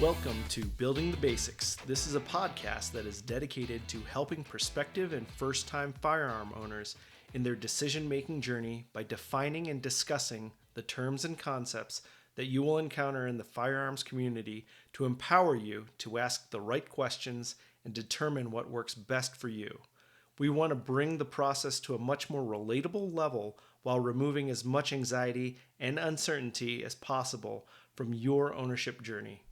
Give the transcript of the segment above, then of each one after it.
Welcome to Building the Basics. This is a podcast that is dedicated to helping prospective and first-time firearm owners in their decision-making journey by defining and discussing the terms and concepts that you will encounter in the firearms community to empower you to ask the right questions and determine what works best for you. We want to bring the process to a much more relatable level while removing as much anxiety and uncertainty as possible from your ownership journey.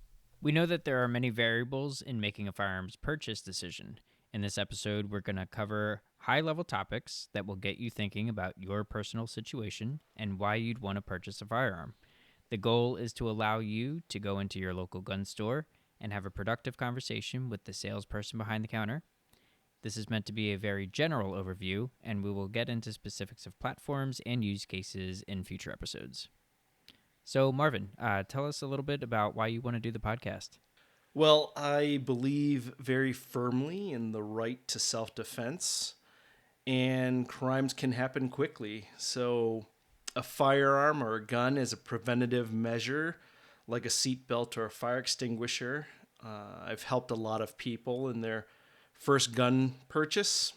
We know that there are many variables in making a firearms purchase decision. In this episode, we're going to cover high-level topics that will get you thinking about your personal situation and why you'd want to purchase a firearm. The goal is to allow you to go into your local gun store and have a productive conversation with the salesperson behind the counter. This is meant to be a very general overview, and we will get into specifics of platforms and use cases in future episodes. So, Marvin, tell us a little bit about why you want to do the podcast. Well, I believe very firmly in the right to self-defense, and crimes can happen quickly. So a firearm or a gun is a preventative measure, like a seatbelt or a fire extinguisher. I've helped a lot of people in their first gun purchase,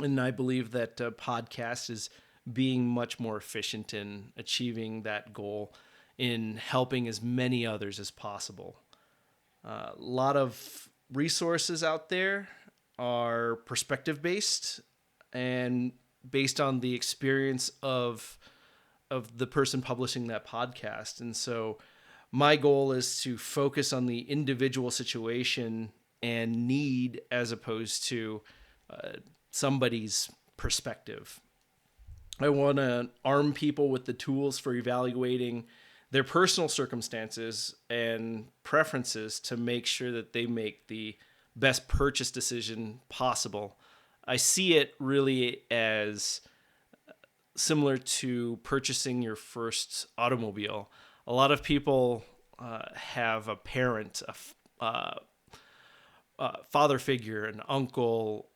and I believe that a podcast is being much more efficient in achieving that goal, in helping as many others as possible. A lot of resources out there are perspective-based and based on the experience of the person publishing that podcast. And so my goal is to focus on the individual situation and need as opposed to somebody's perspective. I want to arm people with the tools for evaluating their personal circumstances and preferences to make sure that they make the best purchase decision possible. I see it really as similar to purchasing your first automobile. A lot of people have a parent, a father figure, an uncle,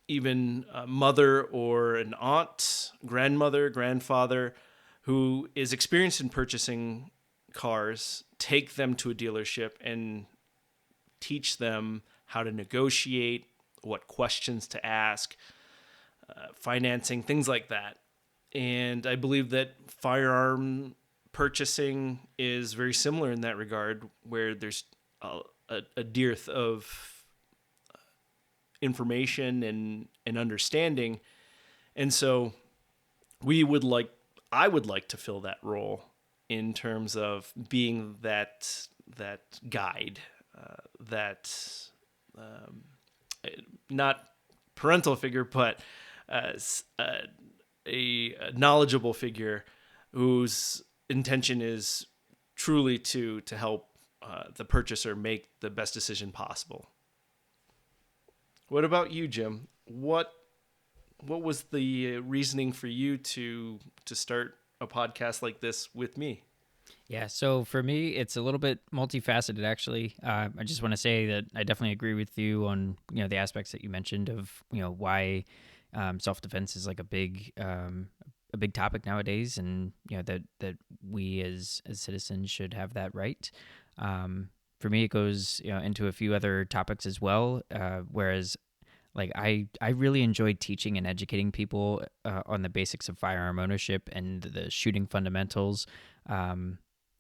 even a mother or an aunt, grandmother, grandfather, who is experienced in purchasing cars, take them to a dealership and teach them how to negotiate, what questions to ask, financing, things like that. And I believe that firearm purchasing is very similar in that regard, where there's a dearth of information and understanding. And so I would like to fill that role in terms of being that guide, not parental figure, but a knowledgeable figure whose intention is truly to help the purchaser make the best decision possible. What about you, Jim? What was the reasoning for you to start a podcast like this with me? Yeah, so for me, it's a little bit multifaceted, actually. I just want to say that I definitely agree with you on the aspects that you mentioned of why self-defense is like a big topic nowadays, and that we as citizens should have that right. For me, it goes into a few other topics as well. Whereas, like I really enjoy teaching and educating people on the basics of firearm ownership and the shooting fundamentals,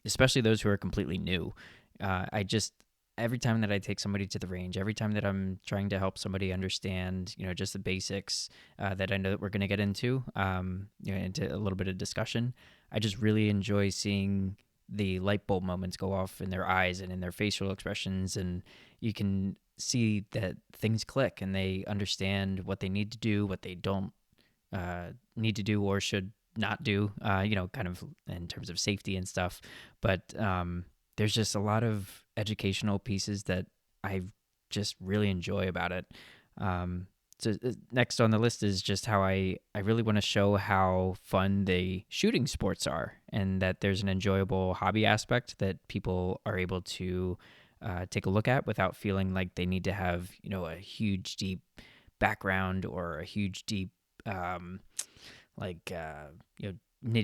especially those who are completely new. Every time that I take somebody to the range, every time that I'm trying to help somebody understand, just the basics that I know that we're going to get into a little bit of discussion, I just really enjoy seeing the light bulb moments go off in their eyes and in their facial expressions, and you can see that things click and they understand what they need to do, what they don't need to do or should not do, kind of in terms of safety and stuff. But there's just a lot of educational pieces that I just really enjoy about it. So next on the list is just how I really want to show how fun the shooting sports are, and that there's an enjoyable hobby aspect that people are able to take a look at without feeling like they need to have, a huge, deep background or a huge, deep, nitty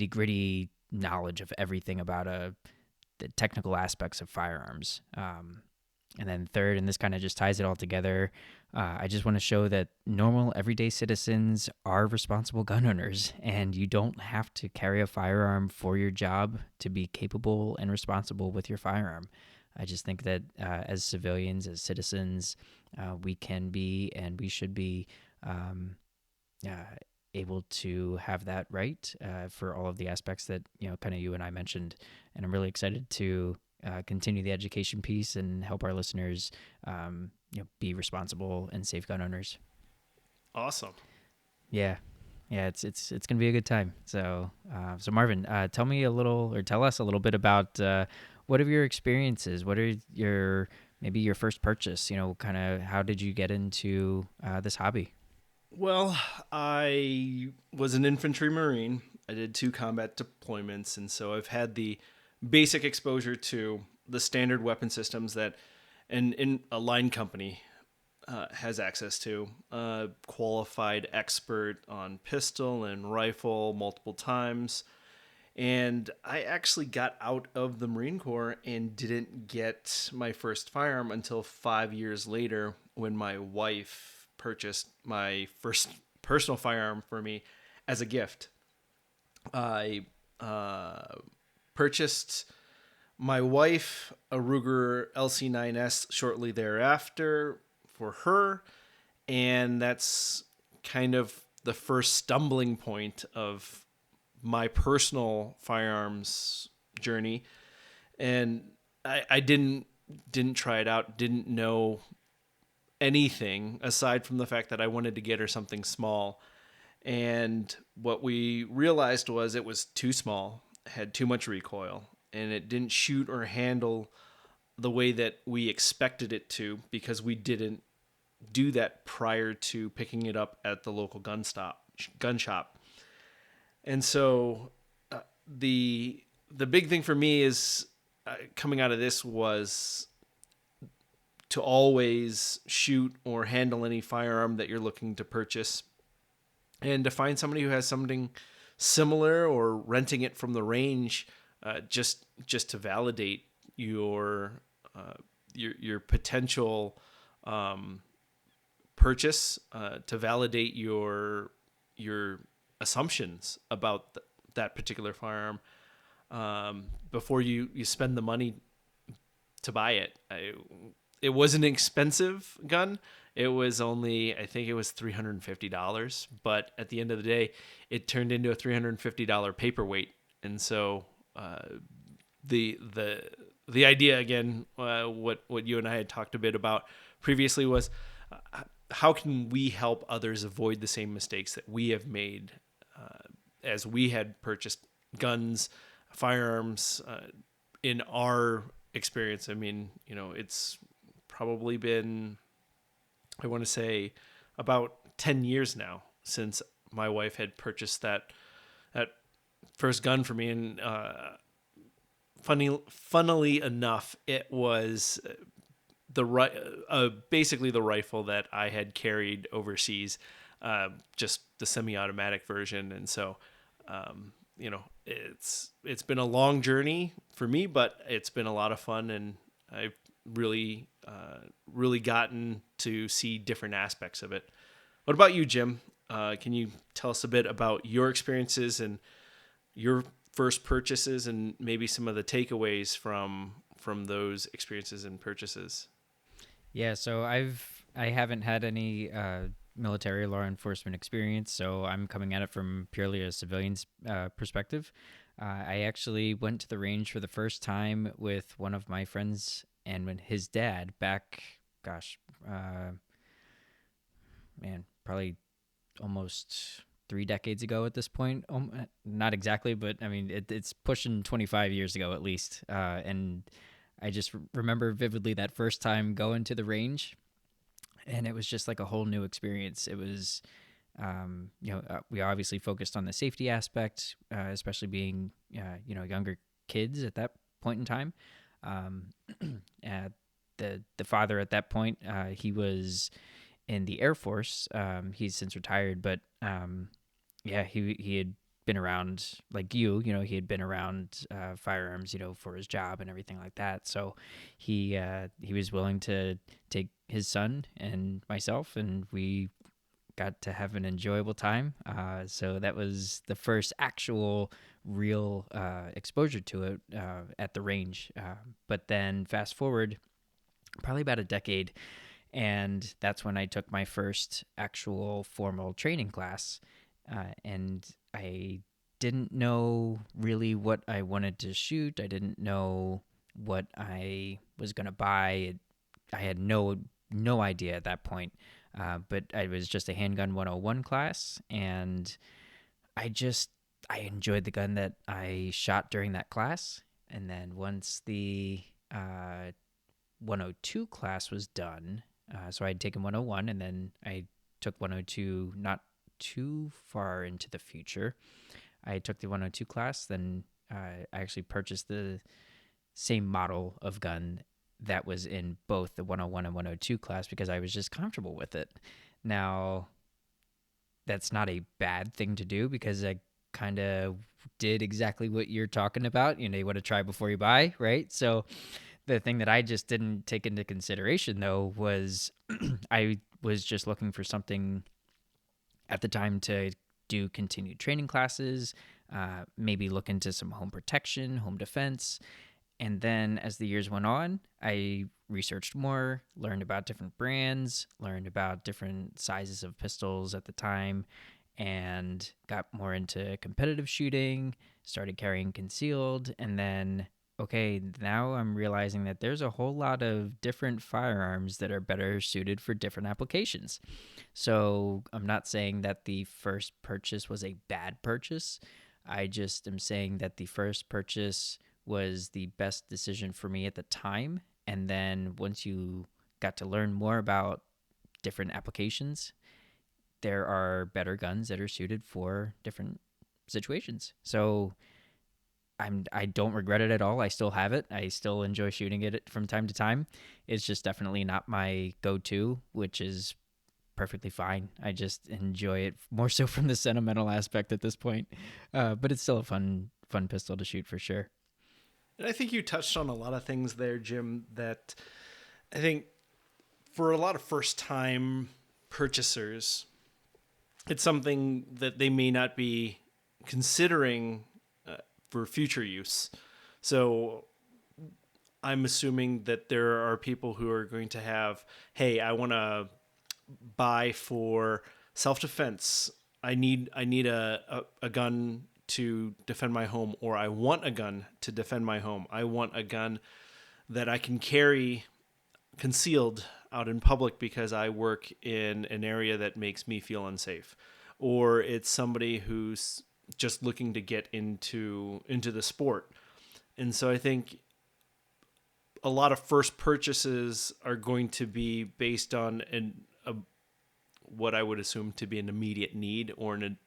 gritty knowledge of everything about a the technical aspects of firearms. And then third, and this kind of just ties it all together, I just want to show that normal, everyday citizens are responsible gun owners, and you don't have to carry a firearm for your job to be capable and responsible with your firearm. I just think that as civilians, as citizens, we can be and we should be um, uh, able to have that right for all of the aspects that kind of you and I mentioned. And I'm really excited to continue the education piece and help our listeners, be responsible and safe gun owners. Awesome. Yeah, yeah, it's gonna be a good time. So Marvin, tell us a little bit about what are your experiences? What are maybe your first purchase? Kind of how did you get into this hobby? Well, I was an infantry marine. I did 2 combat deployments, and so I've had the basic exposure to the standard weapon systems that in a line company has access to. Qualified expert on pistol and rifle multiple times. And I actually got out of the Marine Corps and didn't get my first firearm until 5 years later when my wife purchased my first personal firearm for me as a gift. I purchased my wife a Ruger LC9S shortly thereafter for her, and that's kind of the first stumbling point of my personal firearms journey. And I didn't try it out, didn't know anything aside from the fact that I wanted to get her something small. And what we realized was it was too small, had too much recoil, and it didn't shoot or handle the way that we expected it to because we didn't do that prior to picking it up at the local gun shop. And so the big thing for me is coming out of this was to always shoot or handle any firearm that you're looking to purchase, and to find somebody who has something similar or renting it from the range, just to validate your potential purchase, to validate your assumptions about that particular firearm, before you spend the money to buy it. It was an expensive gun. It was only, I think it was $350, but at the end of the day, it turned into a $350 paperweight. And so the idea again, what you and I had talked a bit about previously was, how can we help others avoid the same mistakes that we have made as we had purchased guns, firearms, in our experience. I mean, it's probably been, I want to say, about 10 years now since my wife had purchased that first gun for me. And funnily enough, it was basically the rifle that I had carried overseas, just the semi-automatic version. And so, it's been a long journey for me, but it's been a lot of fun, and I've really gotten to see different aspects of it. What about you, Jim? Can you tell us a bit about your experiences and your first purchases, and maybe some of the takeaways from those experiences and purchases? Yeah, so I haven't had any military law enforcement experience, so I'm coming at it from purely a civilian's perspective. I actually went to the range for the first time with one of my friends and when his dad back, gosh, man, probably almost 3 decades ago at this point. Not exactly, but I mean, it's pushing 25 years ago at least. And I just remember vividly that first time going to the range, and it was just like a whole new experience. It was, we obviously focused on the safety aspect, especially being, younger kids at that point in time. Um, the father at that point, he was in the Air Force. He's since retired, but yeah, he had been around like he had been around firearms, for his job and everything like that. So he was willing to take his son and myself, and we got to have an enjoyable time. So that was the first actual real exposure to it at the range. But then fast forward probably about a decade, and that's when I took my first actual formal training class. And I didn't know really what I wanted to shoot. I didn't know what I was going to buy. I had no idea at that point. But it was just a handgun 101 class, and I enjoyed the gun that I shot during that class. And then once the 102 class was done, so I'd taken 101, and then I took 102 not too far into the future. I took the 102 class, then I actually purchased the same model of gun that was in both the 101 and 102 class because I was just comfortable with it. Now, that's not a bad thing to do because I kind of did exactly what you're talking about. You want to try before you buy, right? So the thing that I just didn't take into consideration, though, was I was just looking for something at the time to do continued training classes, maybe look into some home protection, home defense. And then as the years went on, I researched more, learned about different brands, learned about different sizes of pistols at the time, and got more into competitive shooting, started carrying concealed. And then, okay, now I'm realizing that there's a whole lot of different firearms that are better suited for different applications. So I'm not saying that the first purchase was a bad purchase. I just am saying that the first purchase was the best decision for me at the time. And then once you got to learn more about different applications, there are better guns that are suited for different situations. So I don't regret it at all. I still have it. I still enjoy shooting it from time to time. It's just definitely not my go-to, which is perfectly fine. I just enjoy it more so from the sentimental aspect at this point. But it's still a fun pistol to shoot for sure. And I think you touched on a lot of things there, Jim, that I think for a lot of first time purchasers, it's something that they may not be considering for future use. So I'm assuming that there are people who are going to have, hey, I want to buy for self-defense. I need a gun to defend my home, or I want a gun to defend my home. I want a gun that I can carry concealed out in public because I work in an area that makes me feel unsafe. Or it's somebody who's just looking to get into the sport. And so I think a lot of first purchases are going to be based on what I would assume to be an immediate need or an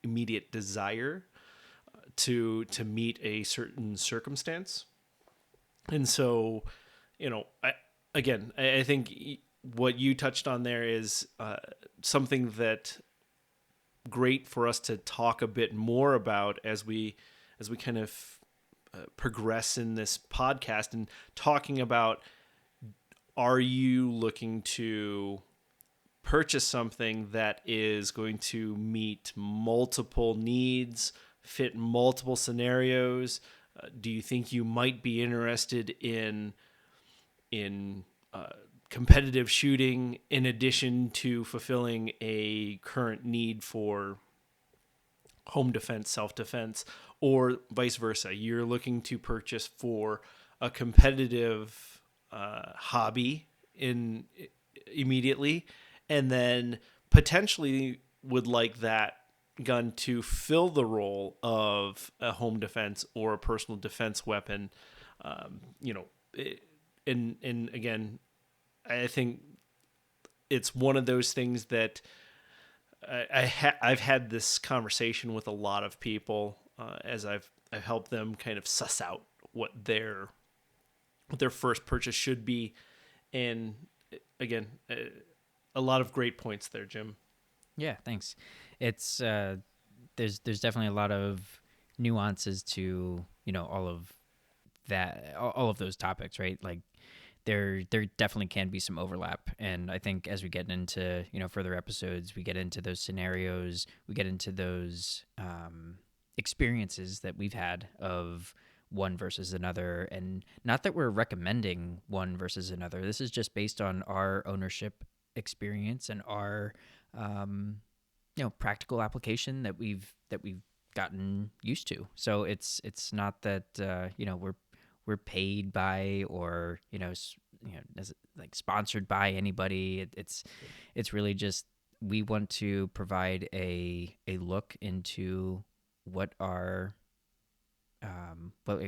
immediate desire to meet a certain circumstance. And so, I think what you touched on there is something that great for us to talk a bit more about as we kind of progress in this podcast and talking about, are you looking to purchase something that is going to meet multiple needs, fit multiple scenarios? Do you think you might be interested in competitive shooting in addition to fulfilling a current need for home defense, self-defense, or vice versa? You're looking to purchase for a competitive hobby immediately, and then potentially would like that gun to fill the role of a home defense or a personal defense weapon. And again, I think it's one of those things that I've had this conversation with a lot of people as I've helped them kind of suss out what their first purchase should be. And again, a lot of great points there, Jim. Yeah, thanks. It's there's definitely a lot of nuances to all of that, all of those topics, right? Like there definitely can be some overlap, and I think as we get into further episodes, we get into those scenarios, we get into those experiences that we've had of one versus another, and not that we're recommending one versus another. This is just based on our ownership experience and our practical application that we've gotten used to. So it's not that we're paid by, or as like sponsored by anybody. It's really just we want to provide a look into what our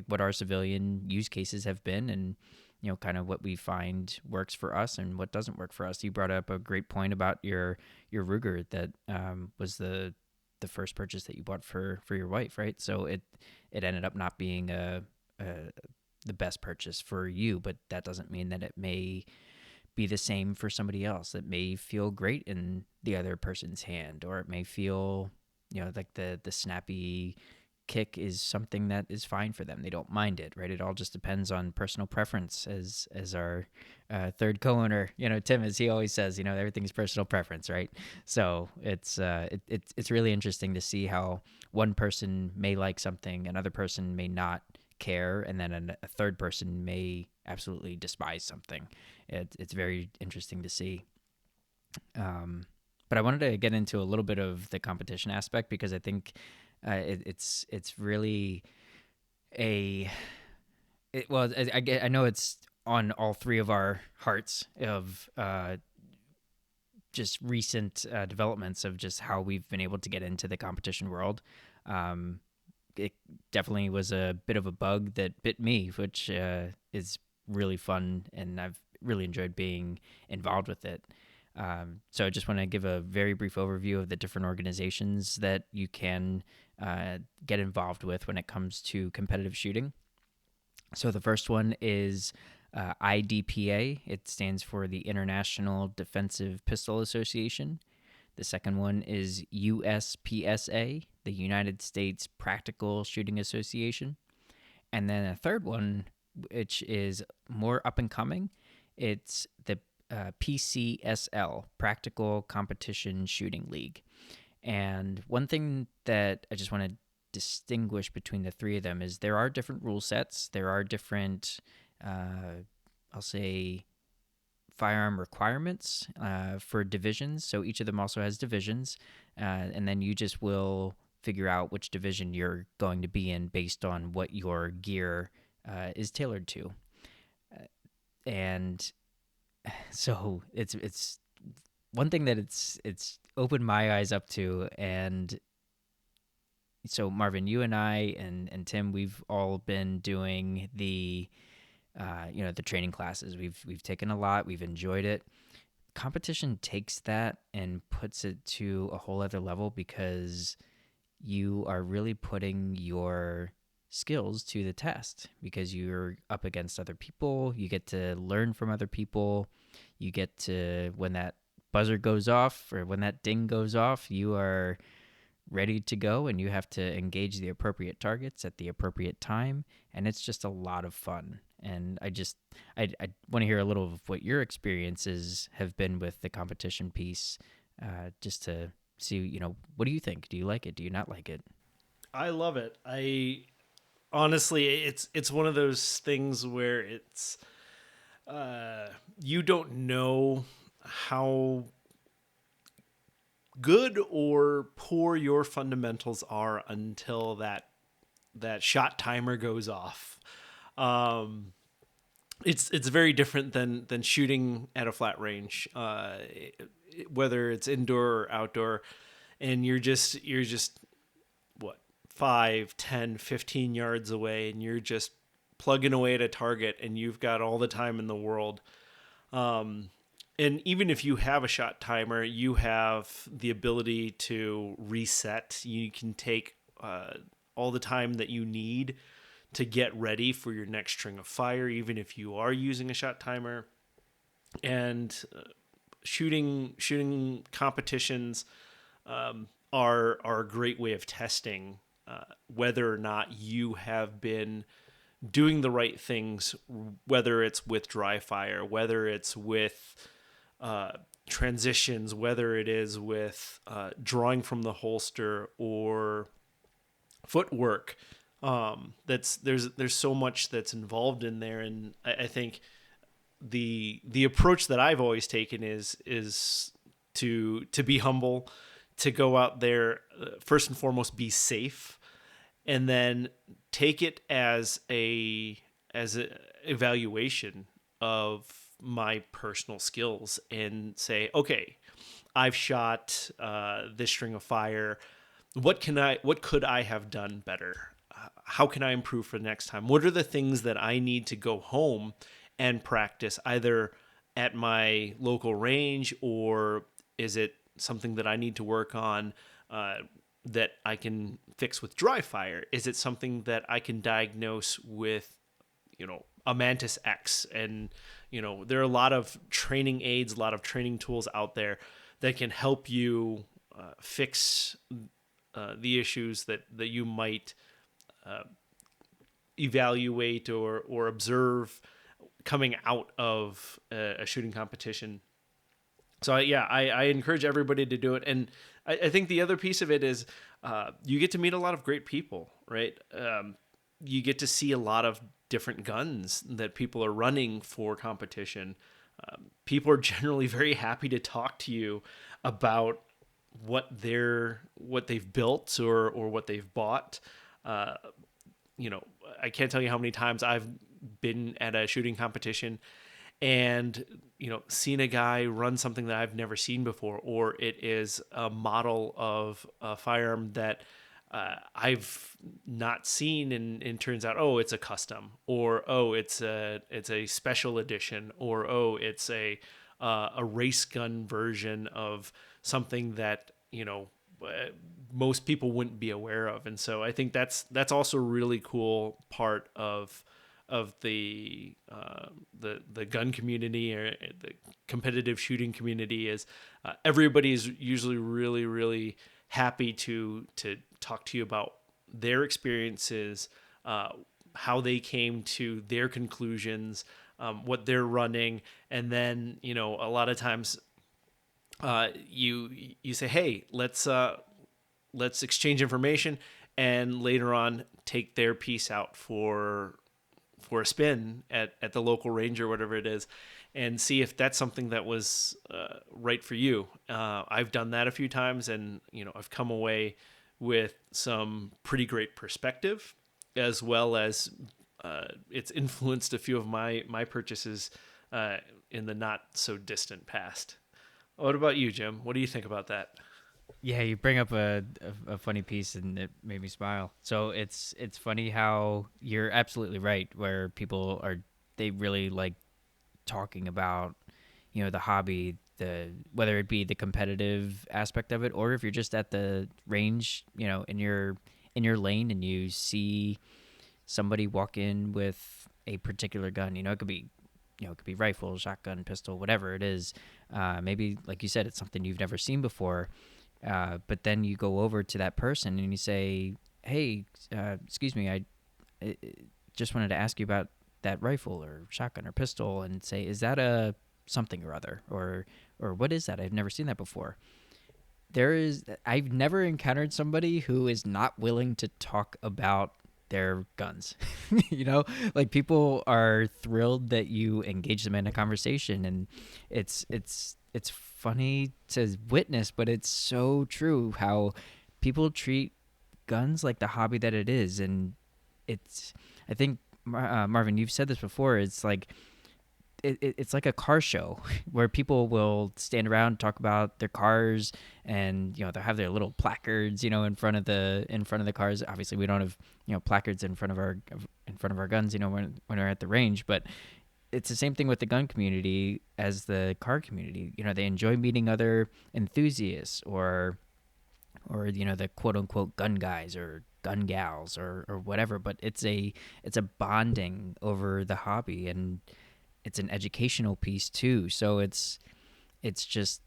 what our civilian use cases have been, and kind of what we find works for us and what doesn't work for us. You brought up a great point about your Ruger that was the first purchase that you bought for your wife, right? So it ended up not being a the best purchase for you, but that doesn't mean that it may be the same for somebody else. It may feel great in the other person's hand, or it may feel like the snappy kick is something that is fine for them. They don't mind it, right? It all just depends on personal preference, as our third co-owner, Tim, as he always says, everything's personal preference, right? So it's really interesting to see how one person may like something, another person may not care, and then a third person may absolutely despise something. It's very interesting to see. But I wanted to get into a little bit of the competition aspect, because I think it's really I know it's on all three of our hearts of just recent developments of just how we've been able to get into the competition world. It definitely was a bit of a bug that bit me, which is really fun, and I've really enjoyed being involved with it. So I just want to give a very brief overview of the different organizations that you can get involved with when it comes to competitive shooting. So the first one is IDPA. It stands for the International Defensive Pistol Association. The second one is USPSA, the United States Practical Shooting Association. And then a third one, which is more up and coming, it's the PCSL, Practical Competition Shooting League. And one thing that I just want to distinguish between the three of them is there are different rule sets. There are different, I'll say, firearm requirements for divisions. So each of them also has divisions. And then you just will figure out which division you're going to be in based on what your gear is tailored to. And so it's one thing that it's opened my eyes up to. And so Marvin, you and I and Tim, we've all been doing the the training classes. We've taken a lot. We've enjoyed it. Competition takes that and puts it to a whole other level, because you are really putting your skills to the test, because you're up against other people. You get to learn from other people. You get to, when that buzzer goes off or when that ding goes off, you are ready to go, and you have to engage the appropriate targets at the appropriate time, and it's just a lot of fun. And I want to hear a little of what your experiences have been with the competition piece, just to see, what do you think? Do you like it? Do you not like it? I love it. I honestly, it's one of those things where it's you don't know how good or poor your fundamentals are until that shot timer goes off. It's very different than shooting at a flat range, whether it's indoor or outdoor, and you're just what, 5, 10, 15 yards away, and you're just plugging away at a target, and you've got all the time in the world. And even if you have a shot timer, you have the ability to reset. You can take all the time that you need to get ready for your next string of fire, even if you are using a shot timer. And shooting competitions, are a great way of testing whether or not you have been doing the right things, whether it's with dry fire, whether it's with transitions, whether it is with drawing from the holster or footwork. That's there's so much that's involved in there, and I think the approach that I've always taken is to be humble, to go out there, first and foremost be safe, and then take it as a evaluation of my personal skills and say, okay, I've shot this string of fire. What could I have done better? How can I improve for the next time? What are the things that I need to go home and practice, either at my local range, or is it something that I need to work on that I can fix with dry fire? Is it something that I can diagnose with, a Mantis X? And, there are a lot of training aids, a lot of training tools out there that can help you fix the issues that you might evaluate or observe coming out of a shooting competition. So I encourage everybody to do it. And I think the other piece of it is you get to meet a lot of great people, right? You get to see a lot of different guns that people are running for competition. People are generally very happy to talk to you about what they've built or what they've bought. I can't tell you how many times I've been at a shooting competition and seen a guy run something that I've never seen before, or it is a model of a firearm that I've not seen, and turns out, oh, it's a custom, or oh, it's a special edition, or oh, it's a race gun version of something that most people wouldn't be aware of. And so I think that's also a really cool part of the gun community, or the competitive shooting community, is everybody's usually really, really happy to talk to you about their experiences, how they came to their conclusions, what they're running. And then, a lot of times you say, hey, let's exchange information, and later on take their piece out for a spin at the local range or whatever it is, and see if that's something that was right for you. I've done that a few times, and I've come away with some pretty great perspective, as well as it's influenced a few of my purchases in the not so distant past. What about you, Jim? What do you think about that? Yeah, you bring up a funny piece, and it made me smile. So it's funny how you're absolutely right, where they really like talking about the hobby, whether it be the competitive aspect of it, or if you're just at the range, in your lane, and you see somebody walk in with a particular gun. It could be rifle, shotgun, pistol, whatever it is. Maybe, like you said, it's something you've never seen before. But then you go over to that person and you say, hey, excuse me, I just wanted to ask you about that rifle or shotgun or pistol, and say, is that a something or other, or what is that? I've never seen that before. I've never encountered somebody who is not willing to talk about their guns. Like, people are thrilled that you engage them in a conversation, and it's funny to witness, but it's so true how people treat guns like the hobby that it is. And I think, Marvin, you've said this before, it's like it's like a car show where people will stand around, talk about their cars, and they'll have their little placards in front of the cars. Obviously we don't have placards in front of our guns when we're at the range, but it's the same thing with the gun community as the car community. They enjoy meeting other enthusiasts, or the quote unquote gun guys or gun gals, or whatever, but it's a bonding over the hobby, and it's an educational piece too. So it's just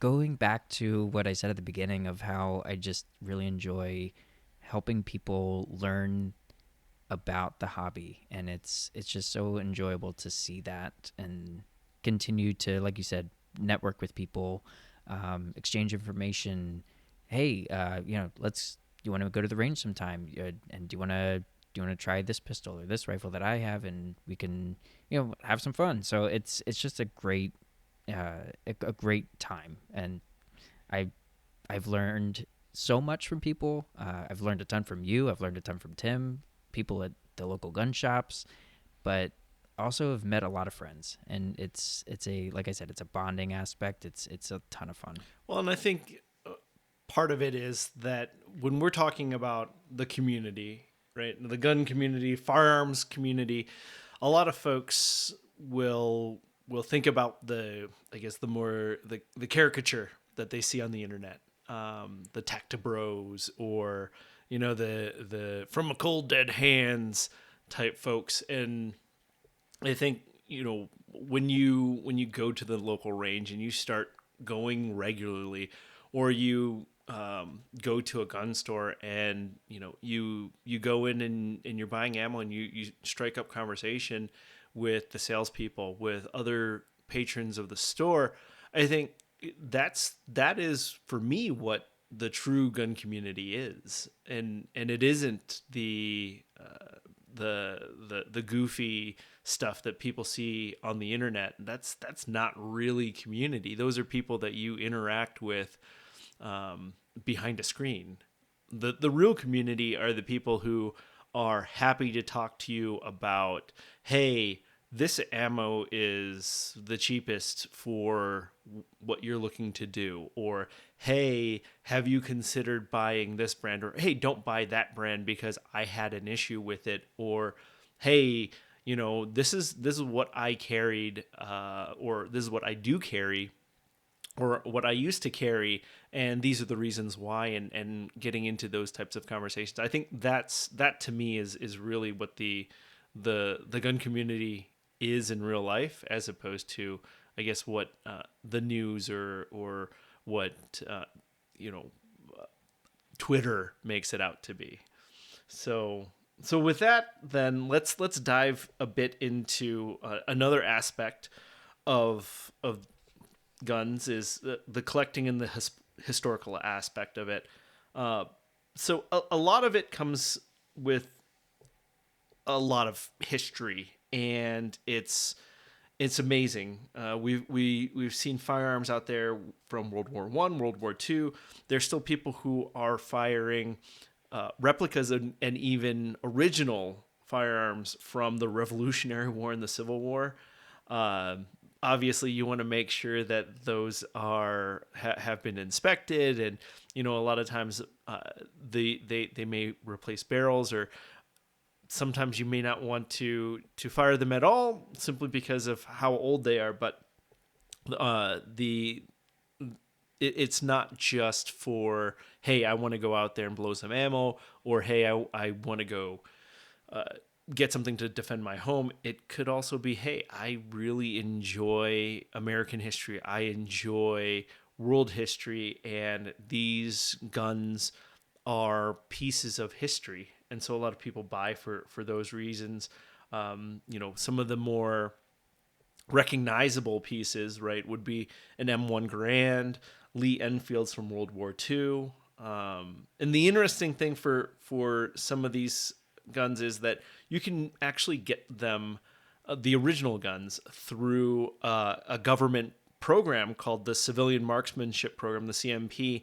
going back to what I said at the beginning of how I just really enjoy helping people learn about the hobby, and it's just so enjoyable to see that and continue to, like you said, network with people, exchange information. Hey, let's, you want to go to the range sometime, and do you want to try this pistol or this rifle that I have, and we can have some fun. So it's just a great a great time, and I I've learned so much from people. I've learned a ton from you. I've learned a ton from Tim, people at the local gun shops, but also have met a lot of friends. And it's a, like I said, it's a bonding aspect. It's a ton of fun. Well, and I think part of it is that when we're talking about the community, right, the gun community, firearms community, a lot of folks will think about the, I guess, the more the caricature that they see on the internet, the Tactibros, or the from a cold dead hands type folks. And I think when you go to the local range and you start going regularly, or you go to a gun store and you go in and you're buying ammo, and you strike up conversation with the salespeople, with other patrons of the store. I think that is for me what the true gun community is, and it isn't the goofy stuff that people see on the internet. That's not really community. Those are people that you interact with behind a screen. The real community are the people who are happy to talk to you about, hey, this ammo is the cheapest for what you're looking to do, or hey, have you considered buying this brand, or hey, don't buy that brand because I had an issue with it, or hey, this is what I carried, or this is what I do carry, or what I used to carry, and these are the reasons why, and getting into those types of conversations. I think that to me is really what the gun community is in real life, as opposed to, I guess, what the news or what you know Twitter makes it out to be. So with that, then let's dive a bit into another aspect of guns, is the collecting and the historical aspect of it. So a lot of it comes with a lot of history, and it's amazing. We've seen firearms out there from World War I, World War II. There's still people who are firing replicas and even original firearms from the Revolutionary War and the Civil War. Uh, Obviously, you want to make sure that those have been inspected, and a lot of times they may replace barrels, or sometimes you may not want to fire them at all, simply because of how old they are. But it's not just for, hey, I want to go out there and blow some ammo, or hey, I want to go get something to defend my home. It could also be, hey, I really enjoy American history, I enjoy world history, and these guns are pieces of history. And so a lot of people buy for those reasons. Some of the more recognizable pieces, right, would be an M1 Garand, Lee Enfields from World War II. And the interesting thing for some of these guns is that you can actually get them, the original guns, through a government program called the Civilian Marksmanship Program, the CMP,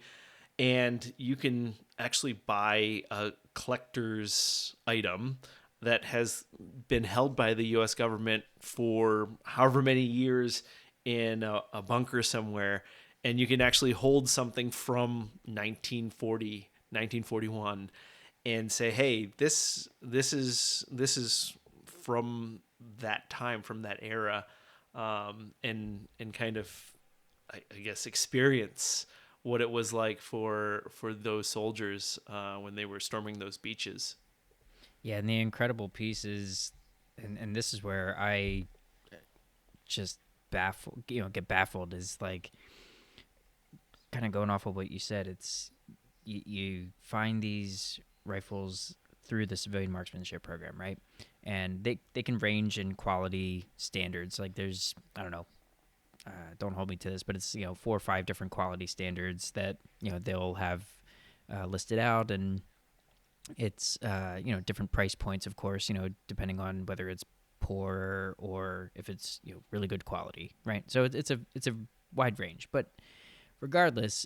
and you can actually buy a collector's item that has been held by the U.S. government for however many years in a bunker somewhere, and you can actually hold something from 1940, 1941, and say, "Hey, this is from that time, from that era," and kind of, I guess, experience what it was like for those soldiers when they were storming those beaches. Yeah, and the incredible piece is, and this is where I just get baffled, is like kind of going off of what you said, it's you find these rifles through the civilian marksmanship program, right? And they can range in quality standards. Like there's, I don't know, don't hold me to this, but it's 4 or 5 different quality standards that they'll have listed out, and it's different price points, of course, depending on whether it's poor or if it's really good quality, right? So it's a wide range, but regardless,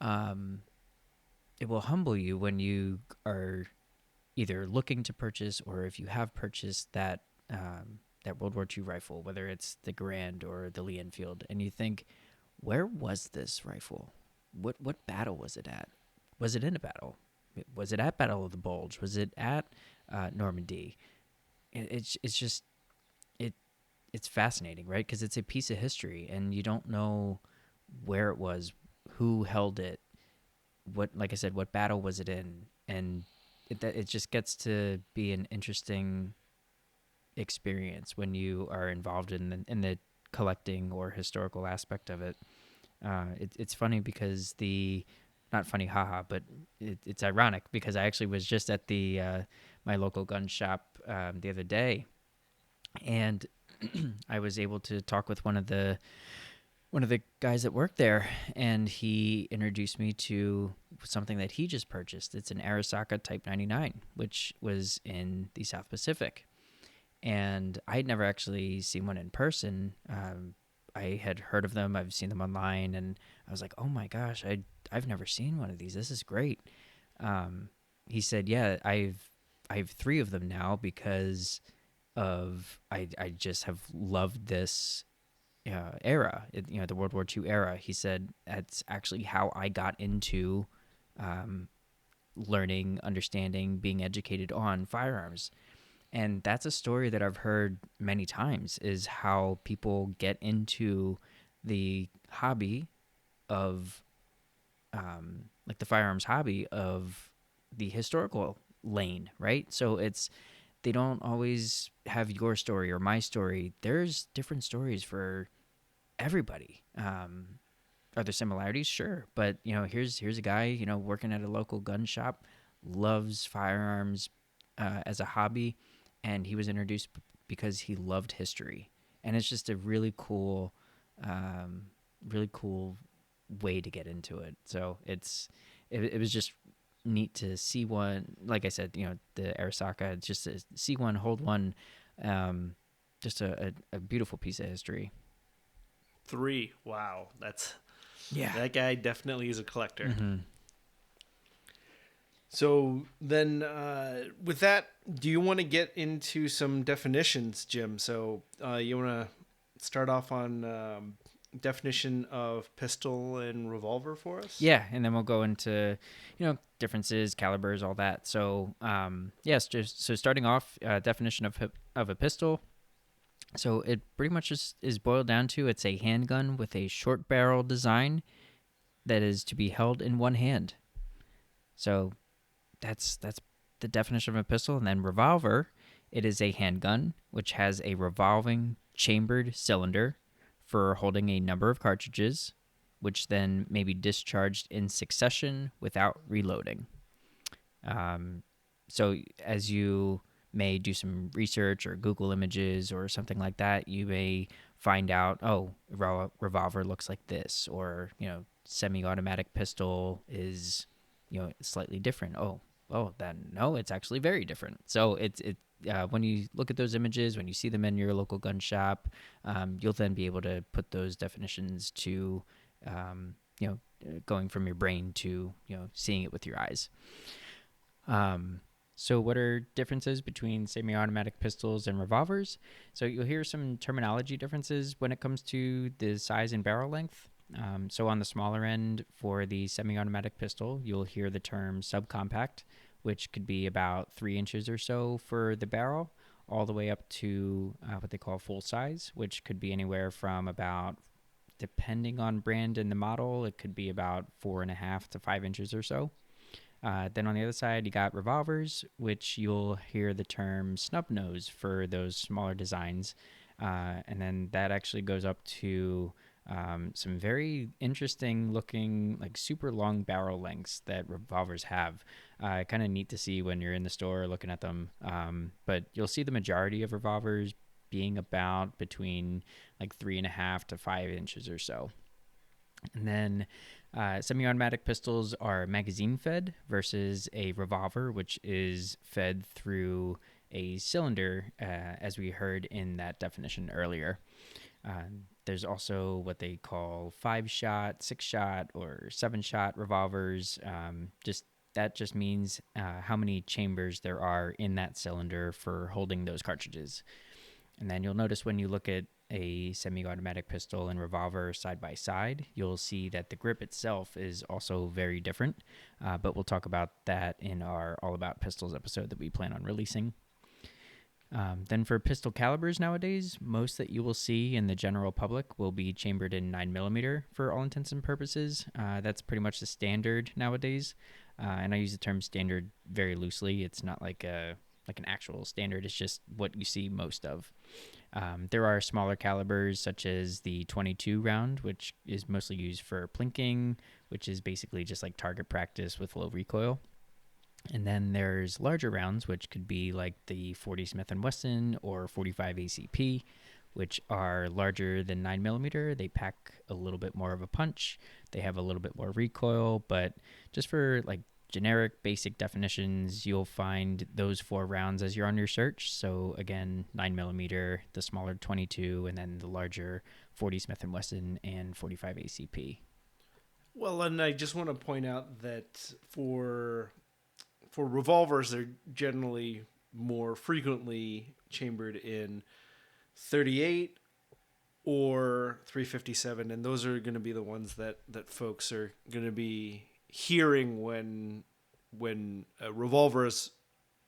um, it will humble you when you are either looking to purchase or if you have purchased that World War II rifle, whether it's the Garand or the Lee Enfield, and you think, where was this rifle? What battle was it at? Was it in a battle? Was it at Battle of the Bulge? Was it at Normandy? It's just it it's fascinating, right? Because it's a piece of history, and you don't know where it was, who held it, what, like I said, what battle was it in, and it just gets to be an interesting experience when you are involved in the collecting or historical aspect of it. It's funny because not funny, haha, but it's ironic because I actually was just at the my local gun shop the other day, and I was able to talk with one of the guys that worked there, and he introduced me to something that he just purchased. It's an Arisaka Type 99, which was in the South Pacific. And I had never actually seen one in person. I had heard of them. I've seen them online, and I was like, "Oh my gosh, I've never seen one of these. This is great." He said, "Yeah, I have 3 of them now because of I just have loved this era, the World War II era." He said that's actually how I got into learning, understanding, being educated on firearms. And that's a story that I've heard many times, is how people get into the hobby of, like the firearms hobby of the historical lane, right? So they don't always have your story or my story. There's different stories for everybody. Are there similarities? Sure. But, here's a guy, working at a local gun shop, loves firearms as a hobby, and he was introduced because he loved history. And it's just a really cool way to get into it. So it was just neat to see one. Like I said, the Arisaka, just to see one, hold one, just a beautiful piece of history. 3. Wow, Yeah. that guy definitely is a collector. Mm-hmm. So then, with that, do you want to get into some definitions, Jim? So you want to start off on definition of pistol and revolver for us? Yeah, and then we'll go into, differences, calibers, all that. So, yes, just so starting off, definition of a pistol. So it pretty much is boiled down to, it's a handgun with a short barrel design that is to be held in one hand. So that's the definition of a pistol. And then revolver, it is a handgun which has a revolving chambered cylinder for holding a number of cartridges, which then may be discharged in succession without reloading. So as you may do some research or Google images or something like that, you may find out, oh, revolver looks like this, or semi-automatic pistol is slightly different. Oh, then no, it's actually very different. So when you look at those images, when you see them in your local gun shop, you'll then be able to put those definitions to going from your brain to seeing it with your eyes. So what are differences between semi-automatic pistols and revolvers? So you'll hear some terminology differences when it comes to the size and barrel length. So on the smaller end for the semi-automatic pistol, you'll hear the term subcompact, which could be about 3 inches or so for the barrel, all the way up to what they call full size, which could be anywhere from about, depending on brand and the model, it could be about 4.5 to 5 inches or so. Then on the other side, you got revolvers, which you'll hear the term snub nose for those smaller designs. And then that actually goes up to some very interesting looking, like super long barrel lengths that revolvers have. Kind of neat to see when you're in the store looking at them. But you'll see the majority of revolvers being about between like 3.5 to 5 inches or so. And then semi-automatic pistols are magazine fed versus a revolver, which is fed through a cylinder, as we heard in that definition earlier. There's also what they call 5-shot, 6-shot, or 7-shot revolvers. Just means how many chambers there are in that cylinder for holding those cartridges. And then you'll notice when you look at a semi-automatic pistol and revolver side by side, you'll see that the grip itself is also very different. But we'll talk about that in our All About Pistols episode that we plan on releasing. Then for pistol calibers nowadays, most that you will see in the general public will be chambered in 9mm for all intents and purposes. That's pretty much the standard nowadays. And I use the term standard very loosely. It's not like an actual standard. It's just what you see most of. There are smaller calibers such as the 22 round, which is mostly used for plinking, which is basically just like target practice with low recoil. And then there's larger rounds, which could be like the 40 Smith & Wesson or 45 ACP, which are larger than 9mm. They pack a little bit more of a punch. They have a little bit more recoil, but just for like generic basic definitions, you'll find those 4 rounds as you're on your search. So again, 9mm, the smaller 22, and then the larger 40 Smith & Wesson and 45 ACP. Well, and I just want to point out that for revolvers, they're generally more frequently chambered in 38 or 357, and those are going to be the ones that folks are going to be hearing when revolvers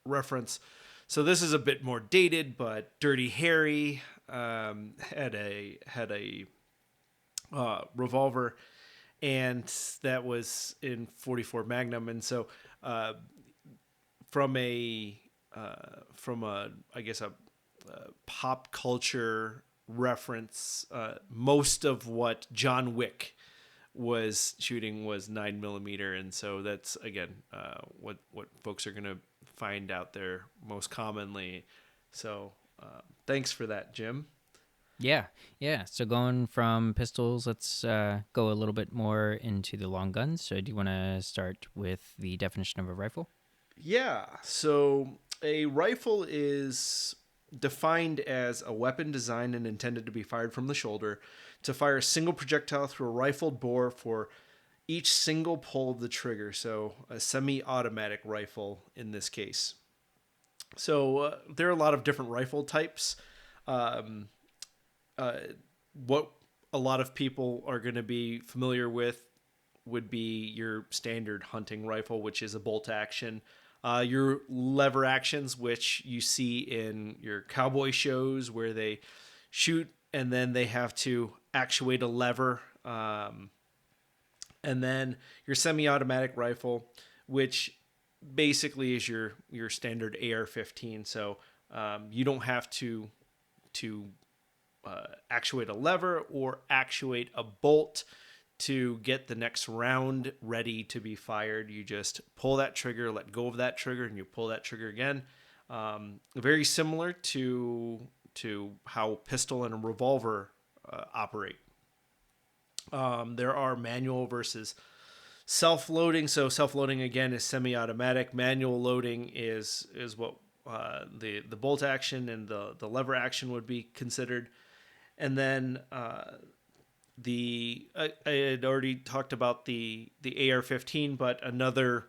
reference. So this is a bit more dated, but Dirty Harry had a revolver, and that was in 44 Magnum, and so from a I guess a pop culture reference, most of what John Wick was shooting was 9mm, and so that's again what folks are gonna find out there most commonly. So thanks for that, Jim. Yeah. So going from pistols, let's go a little bit more into the long guns. So do you want to start with the definition of a rifle? Yeah. So a rifle is defined as a weapon designed and intended to be fired from the shoulder to fire a single projectile through a rifled bore for each single pull of the trigger. So a semi-automatic rifle in this case. So there are a lot of different rifle types. What a lot of people are going to be familiar with would be your standard hunting rifle, which is a bolt action. Your lever actions, which you see in your cowboy shows where they shoot and then they have to actuate a lever. And then your semi-automatic rifle, which basically is your standard AR-15. So you don't have to actuate a lever or actuate a bolt to get the next round ready to be fired. You just pull that trigger, let go of that trigger, and you pull that trigger again. Very similar to how pistol and a revolver operate. There are manual versus self-loading. So self-loading again is semi-automatic. Manual loading is what the bolt action and the lever action would be considered. And then I had already talked about the AR-15, but another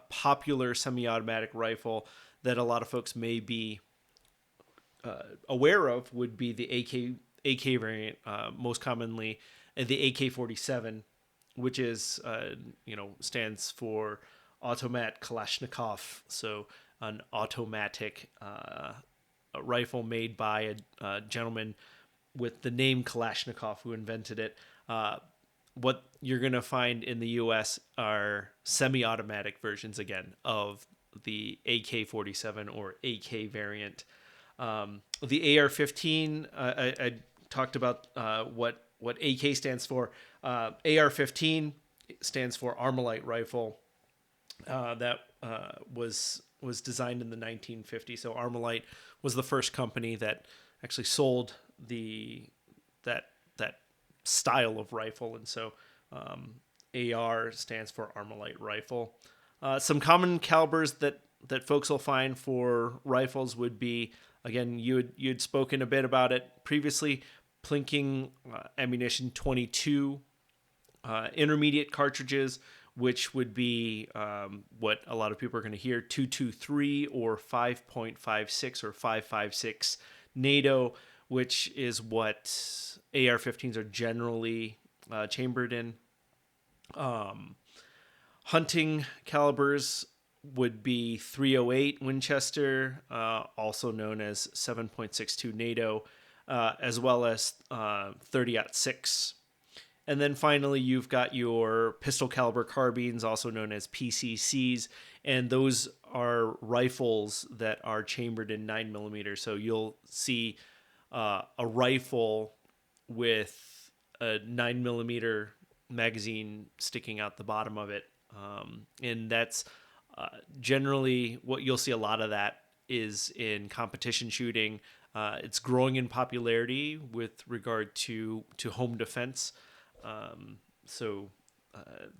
popular semi-automatic rifle that a lot of folks may be aware of would be the AK variant, most commonly the AK-47, which is stands for Automat Kalashnikov, so an automatic rifle made by a gentleman with the name Kalashnikov who invented it. What you're going to find in the U.S. are semi-automatic versions, again, of the AK-47 or AK variant. The AR-15, I talked about what what AK stands for. AR-15 stands for Armalite rifle. That was designed in the 1950s. So Armalite was the first company that actually sold that style of rifle, and so AR stands for Armalite rifle. Some common calibers that folks will find for rifles would be, again, you'd spoken a bit about it previously, plinking ammunition 22, intermediate cartridges, which would be what a lot of people are going to hear, 223 or 5.56 or 5.56 NATO, which is what AR-15s are generally chambered in. Hunting calibers would be 308 Winchester, also known as 7.62 NATO, as well as 30-06. And then finally, you've got your pistol caliber carbines, also known as PCCs, and those are rifles that are chambered in 9mm. So you'll see a rifle with a 9mm magazine sticking out the bottom of it. And that's generally what you'll see. A lot of that is in competition shooting. It's growing in popularity with regard to home defense. So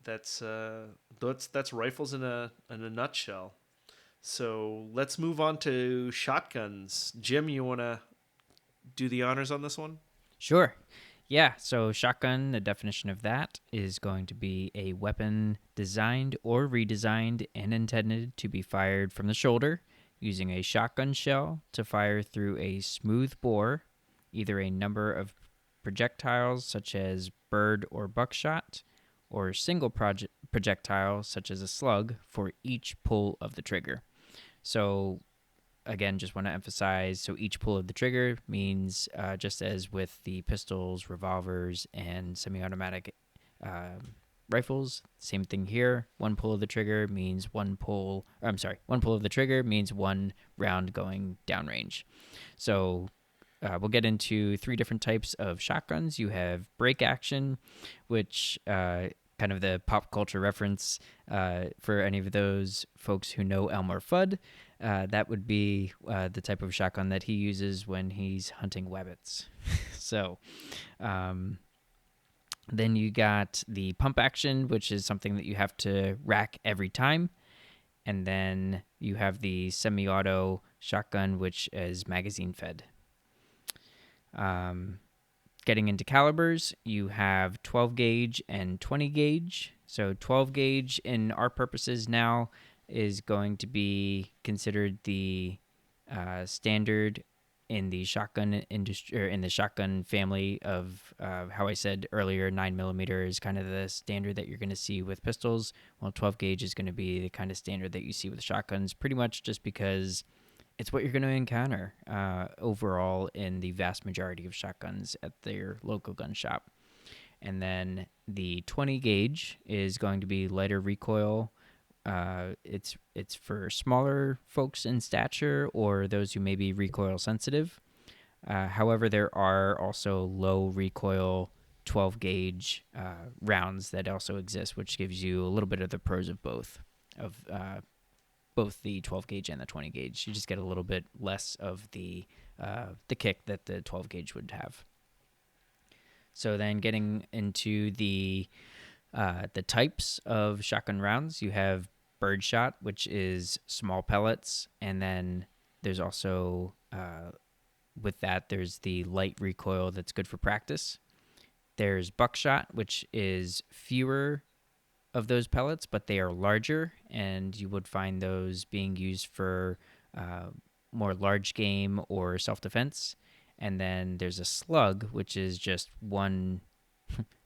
that's rifles in a nutshell. So let's move on to shotguns. Jim, you want to do the honors on this one? Sure. Yeah, so shotgun, the definition of that is going to be a weapon designed or redesigned and intended to be fired from the shoulder using a shotgun shell to fire through a smooth bore, either a number of projectiles such as bird or buckshot, or single projectile such as a slug for each pull of the trigger. So again, just want to emphasize, so each pull of the trigger means, just as with the pistols, revolvers, and semi-automatic rifles, same thing here. One pull of the trigger means one pull of the trigger means one round going downrange. So we'll get into three different types of shotguns. You have break action, which kind of the pop culture reference for any of those folks who know Elmer Fudd. That would be the type of shotgun that he uses when he's hunting wabbits. So then you got the pump action, which is something that you have to rack every time. And then you have the semi-auto shotgun, which is magazine fed. Getting into calibers, you have 12 gauge and 20 gauge. So 12 gauge in our purposes now is going to be considered the standard in the shotgun industry, or in the shotgun family of how I said earlier, 9mm is kind of the standard that you're going to see with pistols. Well, 12 gauge is going to be the kind of standard that you see with shotguns, pretty much just because it's what you're going to encounter overall in the vast majority of shotguns at their local gun shop. And then the 20 gauge is going to be lighter recoil. It's for smaller folks in stature or those who may be recoil sensitive. However, there are also low recoil 12 gauge rounds that also exist, which gives you a little bit of the pros of both the 12 gauge and the 20 gauge. You just get a little bit less of the kick that the 12 gauge would have. So then getting into the types of shotgun rounds, you have birdshot, which is small pellets, and then there's also with that there's the light recoil that's good for practice. There's buckshot, which is fewer of those pellets, but they are larger, and you would find those being used for more large game or self-defense. And then there's a slug, which is just one,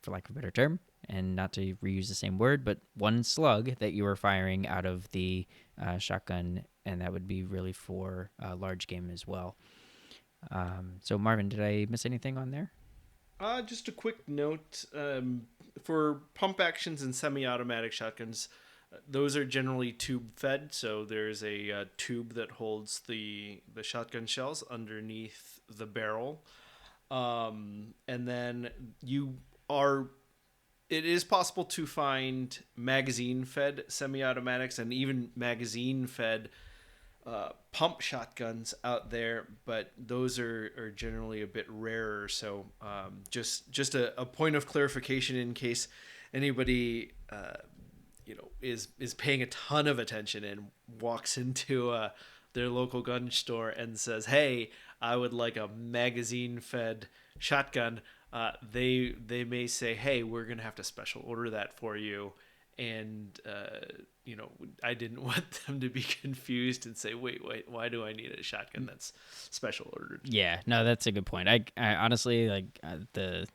for lack of a better term, and not to reuse the same word, but one slug that you are firing out of the shotgun, and that would be really for large game as well. So Marvin, did I miss anything on there? Just a quick note, for pump actions and semi-automatic shotguns, those are generally tube fed. So there's a tube that holds the shotgun shells underneath the barrel. And then you are it is possible to find magazine-fed semi-automatics and even magazine-fed pump shotguns out there, but those are generally a bit rarer. So just a point of clarification in case anybody is paying a ton of attention and walks into their local gun store and says, "Hey, I would like a magazine-fed shotgun." They may say, "Hey, we're gonna have to special order that for you," and I didn't want them to be confused and say, "Wait, why do I need a shotgun that's special ordered?" Yeah, no, that's a good point. I honestly like the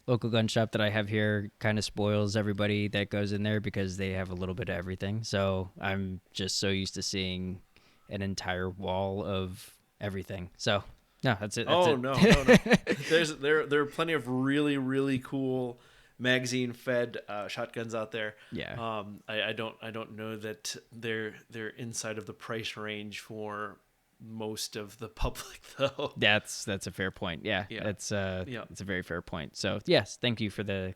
local gun shop that I have here kind of spoils everybody that goes in there because they have a little bit of everything. So I'm just so used to seeing an entire wall of everything. So no, that's it. That's Oh it. no. There are plenty of really really cool magazine fed shotguns out there. Yeah. I don't know that they're inside of the price range for most of the public though. That's a fair point. Yeah, Yeah. that's Yeah. it's a very fair point. So yes, thank you for the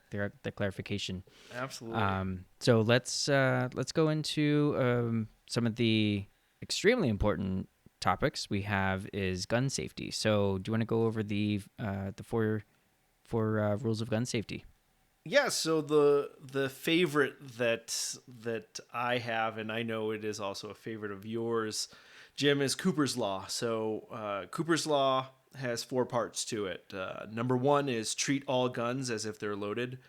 clarification. Absolutely. So let's go into some of the extremely important topics we have is gun safety. So do you want to go over the four rules of gun safety? Yeah, so the favorite that I have, and I know it is also a favorite of yours, Jim, is Cooper's Law. So Cooper's Law has four parts to it. Number one is treat all guns as if they're loaded.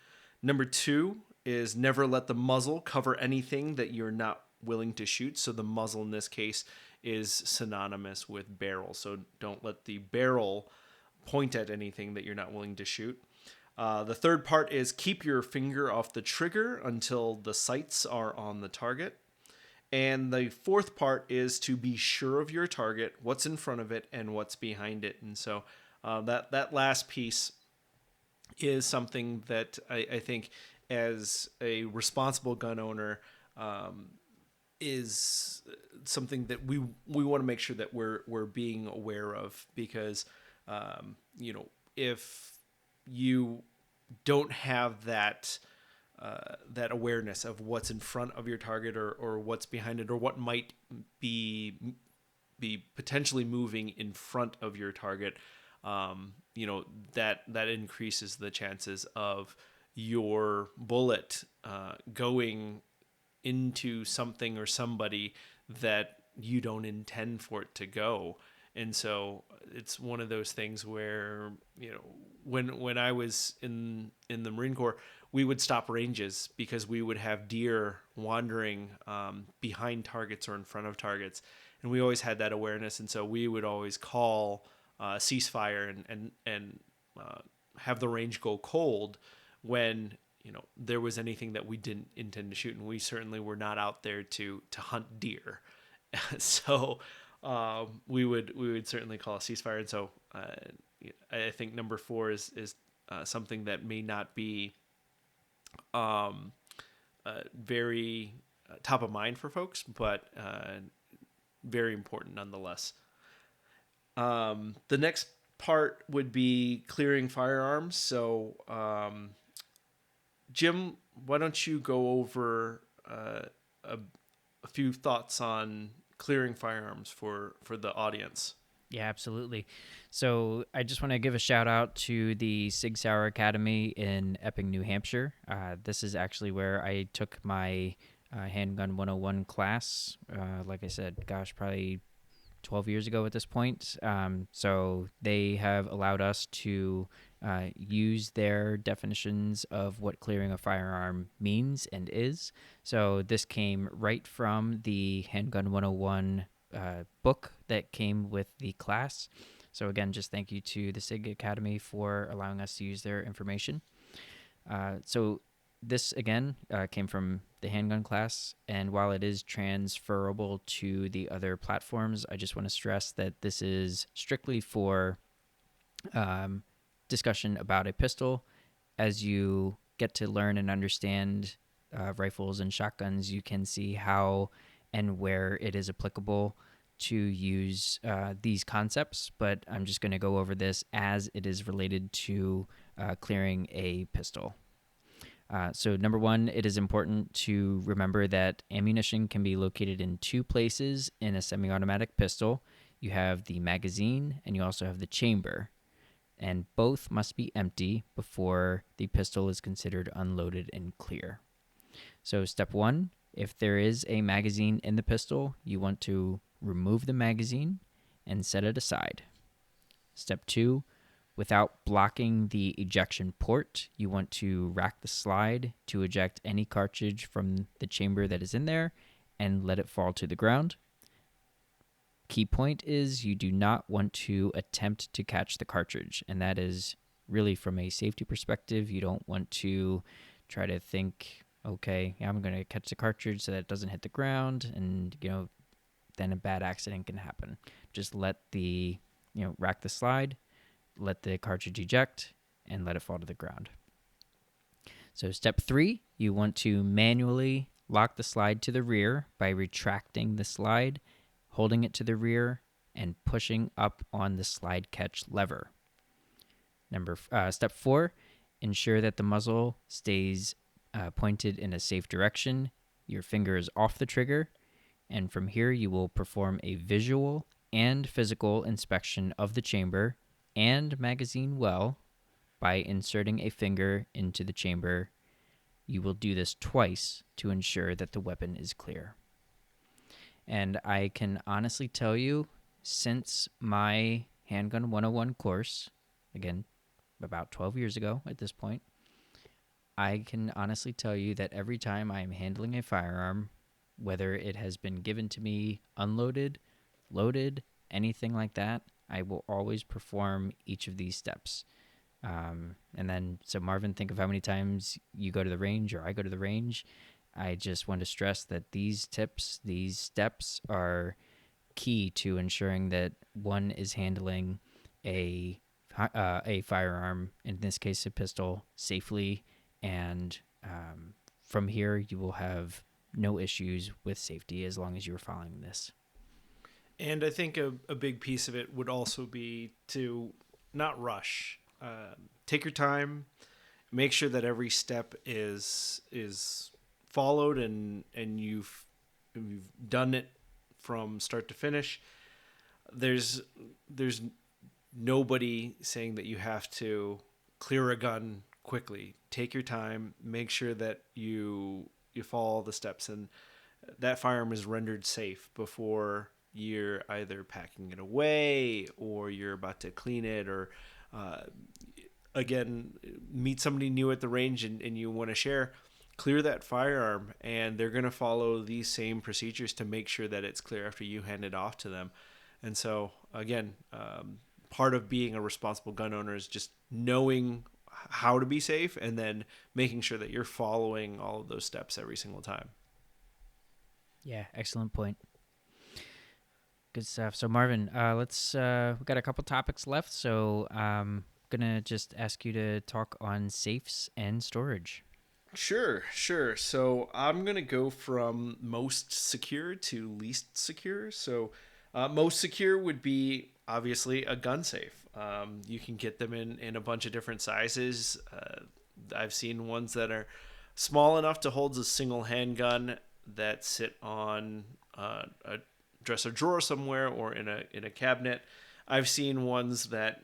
Number two is never let the muzzle cover anything that you're not willing to shoot. So the muzzle in this case is synonymous with barrel. So don't let the barrel point at anything that you're not willing to shoot. The third part is keep your finger off the trigger until the sights are on the target. And the fourth part is to be sure of your target, what's in front of it, and what's behind it. And so that last piece is something that I think, as a responsible gun owner, is something that we want to make sure that we're being aware of, because if you don't have that awareness of what's in front of your target or what's behind it or what might be potentially moving in front of your target, that increases the chances of your bullet going into something or somebody that you don't intend for it to go. And so it's one of those things where, when I was in the Marine Corps, we would stop ranges because we would have deer wandering behind targets or in front of targets. And we always had that awareness. And so we would always call ceasefire and have the range go cold when there was anything that we didn't intend to shoot. And we certainly were not out there to hunt deer. So we would certainly call a ceasefire. And so I think number four is something that may not be very top of mind for folks, but very important nonetheless. The next part would be clearing firearms. So Jim, why don't you go over a few thoughts on clearing firearms for the audience? Yeah, absolutely. So I just want to give a shout out to the Sig Sauer Academy in Epping, New Hampshire. This is actually where I took my Handgun 101 class. Like I said, gosh, probably 12 years ago at this point. So they have allowed us to use their definitions of what clearing a firearm means and is. So this came right from the Handgun 101 book that came with the class. So again, just thank you to the SIG Academy for allowing us to use their information. So this again came from the handgun class, and while it is transferable to the other platforms, I just want to stress that this is strictly for discussion about a pistol. As you get to learn and understand rifles and shotguns, you can see how and where it is applicable to use these concepts, but I'm just going to go over this as it is related to clearing a pistol. So, number one, it is important to remember that ammunition can be located in two places in a semi automatic pistol. You have the magazine and you also have the chamber, and both must be empty before the pistol is considered unloaded and clear. So, step one, if there is a magazine in the pistol, you want to remove the magazine and set it aside. Step two, without blocking the ejection port, you want to rack the slide to eject any cartridge from the chamber that is in there and let it fall to the ground. Key point is you do not want to attempt to catch the cartridge, and that is really from a safety perspective. You don't want to try to think, okay, I'm going to catch the cartridge so that it doesn't hit the ground, and then a bad accident can happen. Just let the rack the slide, let the cartridge eject, and let it fall to the ground. So step three, you want to manually lock the slide to the rear by retracting the slide, holding it to the rear, and pushing up on the slide catch lever. Step four, ensure that the muzzle stays pointed in a safe direction. Your finger is off the trigger, and from here you will perform a visual and physical inspection of the chamber and magazine well by inserting a finger into the chamber. You will do this twice to ensure that the weapon is clear. And I can honestly tell you, since my Handgun 101 course, again, about 12 years ago at this point, I can honestly tell you that every time I am handling a firearm, whether it has been given to me unloaded, loaded, anything like that, I will always perform each of these steps. And then, so Marvin, think of how many times you go to the range or I go to the range. I just want to stress that these steps are key to ensuring that one is handling a firearm, in this case a pistol, safely, and from here you will have no issues with safety as long as you're following this. And I think a big piece of it would also be to not rush. Take your time, make sure that every step is followed and you've done it from start to finish. There's nobody saying that you have to clear a gun quickly. Take your time, make sure that you follow the steps, and that firearm is rendered safe before you're either packing it away or you're about to clean it, or again, meet somebody new at the range and you want to share. Clear that firearm, and they're going to follow these same procedures to make sure that it's clear after you hand it off to them. And so, again, part of being a responsible gun owner is just knowing how to be safe and then making sure that you're following all of those steps every single time. Yeah, excellent point. Good stuff. So Marvin, we've got a couple topics left, so I'm gonna just ask you to talk on safes and storage. Sure. So I'm going to go from most secure to least secure. So most secure would be obviously a gun safe. You can get them in a bunch of different sizes. I've seen ones that are small enough to hold a single handgun that sit on a dresser drawer somewhere or in a cabinet. I've seen ones that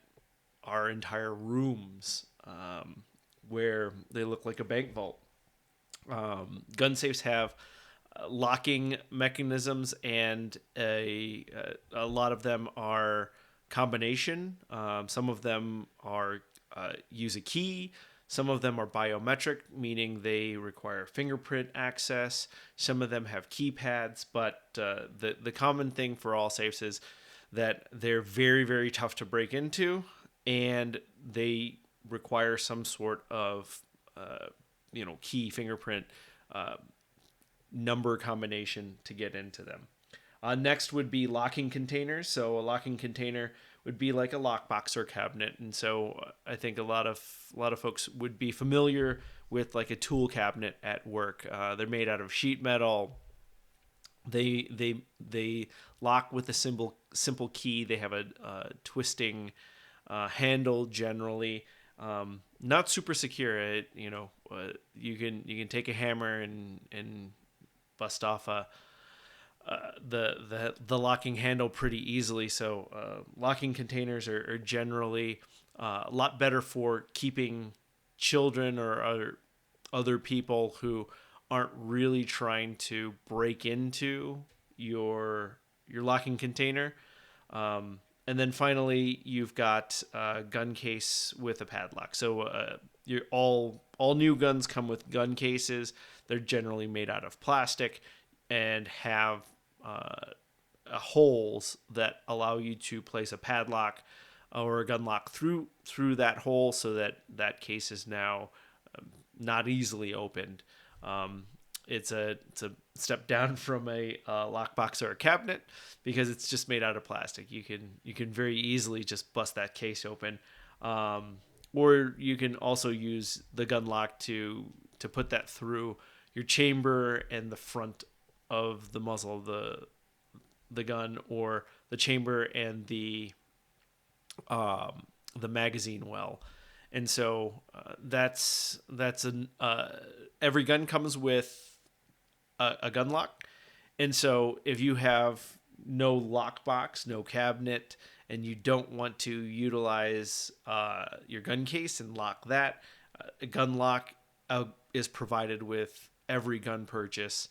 are entire rooms where they look like a bank vault. Gun safes have locking mechanisms, and a lot of them are combination. Some of them are use a key. Some of them are biometric, meaning they require fingerprint access. Some of them have keypads, but the common thing for all safes is that they're very, very tough to break into, and they require some sort of key, fingerprint, number combination to get into them. Next would be locking containers. So a locking container would be like a lockbox or cabinet, and so I think a lot of folks would be familiar with like a tool cabinet at work. They're made out of sheet metal. They lock with a simple key. They have a twisting handle generally. Not super secure. You can take a hammer and bust off the locking handle pretty easily. So locking containers are generally a lot better for keeping children or other people who aren't really trying to break into your locking container. And then finally, you've got a gun case with a padlock. So all new guns come with gun cases. They're generally made out of plastic and have holes that allow you to place a padlock or a gun lock through that hole, so that case is now not easily opened. It's a step down from a lockbox or a cabinet because it's just made out of plastic. You can very easily just bust that case open, or you can also use the gun lock to put that through your chamber and the front of the muzzle of the gun, or the chamber and the magazine well. And so that's an every gun comes with a gun lock. And so if you have no lockbox, no cabinet, and you don't want to utilize your gun case and lock that, a gun lock is provided with every gun purchase,